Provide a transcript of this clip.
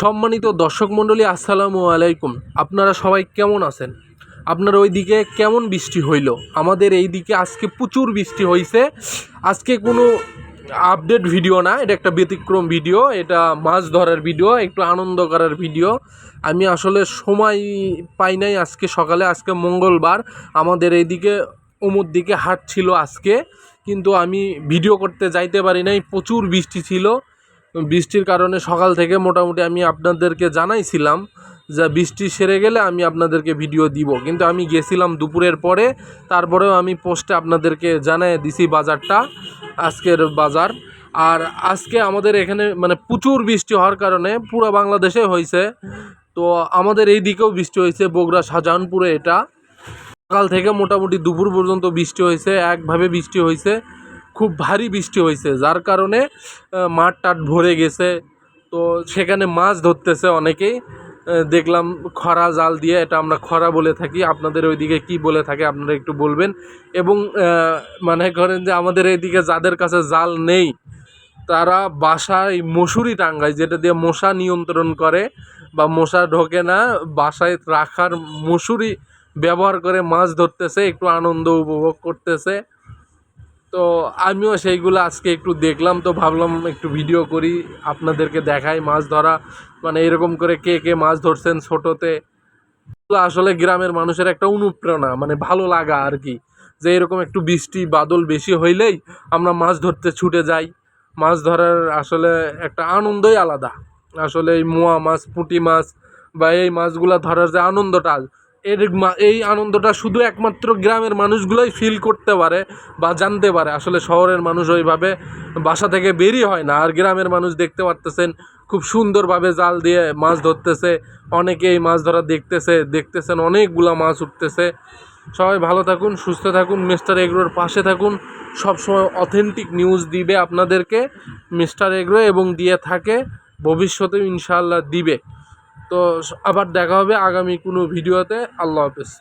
সম্মানিত দর্শক মণ্ডলী, আসসালামু আলাইকুম। আপনারা সবাই কেমন আছেন? আপনার ওই দিকে কেমন বৃষ্টি হইল? আমাদের এই দিকে আজকে প্রচুর বৃষ্টি হয়েছে। আজকে কোনো আপডেট ভিডিও না, এটা একটা ব্যতিক্রম ভিডিও। এটা মাছ ধরার ভিডিও, একটু আনন্দ করার ভিডিও। আমি আসলে সময় পাই নাই আজকে সকালে। আজকে মঙ্গলবার, আমাদের এইদিকে অমুর দিকে হাট ছিল আজকে, কিন্তু আমি ভিডিও করতে যাইতে পারি নাই, প্রচুর বৃষ্টি ছিল। বৃষ্টির কারণে সকাল থেকে মোটামুটি আমি আপনাদেরকে জানাইছিলাম যে বৃষ্টি সেরে গেলে আমি আপনাদেরকে ভিডিও দিব, কিন্তু আমি গেছিলাম দুপুরের পরে। তারপরেও আমি পোস্টে আপনাদেরকে জানাই দিছি বাজারটা, আজকের বাজার। আর আজকে আমাদের এখানে মানে প্রচুর বৃষ্টি হওয়ার কারণে পুরো বাংলাদেশে হয়েছে, তো আমাদের এই দিকেও বৃষ্টি হয়েছে, বগুড়া শাহজাহানপুরে। এটা সকাল থেকে মোটামুটি দুপুর পর্যন্ত বৃষ্টি হয়েছে, একভাবে বৃষ্টি হয়েছে, খুব ভারী বৃষ্টি হয়েছে, যার কারণে মাঠ টাট ভরে গেছে। তো সেখানে মাছ ধরতেছে অনেকেই, দেখলাম খরা জাল দিয়ে। এটা আমরা খরা বলে থাকি, আপনাদের ওইদিকে কি বলে থাকে আপনারা একটু বলবেন। এবং মনে করেন যে আমাদের এইদিকে যাদের কাছে জাল নেই, তারা বাসায় মশুরি টাঙ্গায়, যেটা দিয়ে মশা নিয়ন্ত্রণ করে বা মশা ঢোকে না, বাসায় রাখার মশুরি ব্যবহার করে মাছ ধরতেছে, একটু আনন্দ উপভোগ করতেছে। তো আমিও সেইগুলো আজকে একটু দেখলাম, তো ভাবলাম একটু ভিডিও করি, আপনাদেরকে দেখাই মাছ ধরা। মানে এরকম করে কে কে মাছ ধরছেন ছোটোতে, আসলে গ্রামের মানুষের একটা অনুপ্রেরণা, মানে ভালো লাগা আর কি, যে এরকম একটু বৃষ্টি বাদল বেশি হইলেই আমরা মাছ ধরতে ছুটে যাই। মাছ ধরার আসলে একটা আনন্দই আলাদা। আসলে এই মোয়া মাছ, পুঁটি মাছ বা এই মাছগুলা ধরার যে আনন্দটা, এই আনন্দটা শুধু একমাত্র গ্রামের মানুষগুলোই ফিল করতে পারে বা জানতে পারে। আসলে শহরের মানুষ ওইভাবে বাসা থেকে বেরই হয় না। আর গ্রামের মানুষ দেখতে পারতেছেন খুব সুন্দরভাবে জাল দিয়ে মাছ ধরতেছে, অনেকেই মাছ ধরা দেখতেছেন, অনেকগুলা মাছ উঠতেছে। সবাই ভালো থাকুন, সুস্থ থাকুন, মিস্টার এগ্রোর পাশে থাকুন। সবসময় অথেন্টিক নিউজ দিবে আপনাদেরকে মিস্টার এগ্রো, এবং দিয়ে থাকে, ভবিষ্যতেও ইনশাআল্লাহ দিবে। তো আবার দেখা হবে আগামী কোনো ভিডিওতে। আল্লাহ হাফেজ।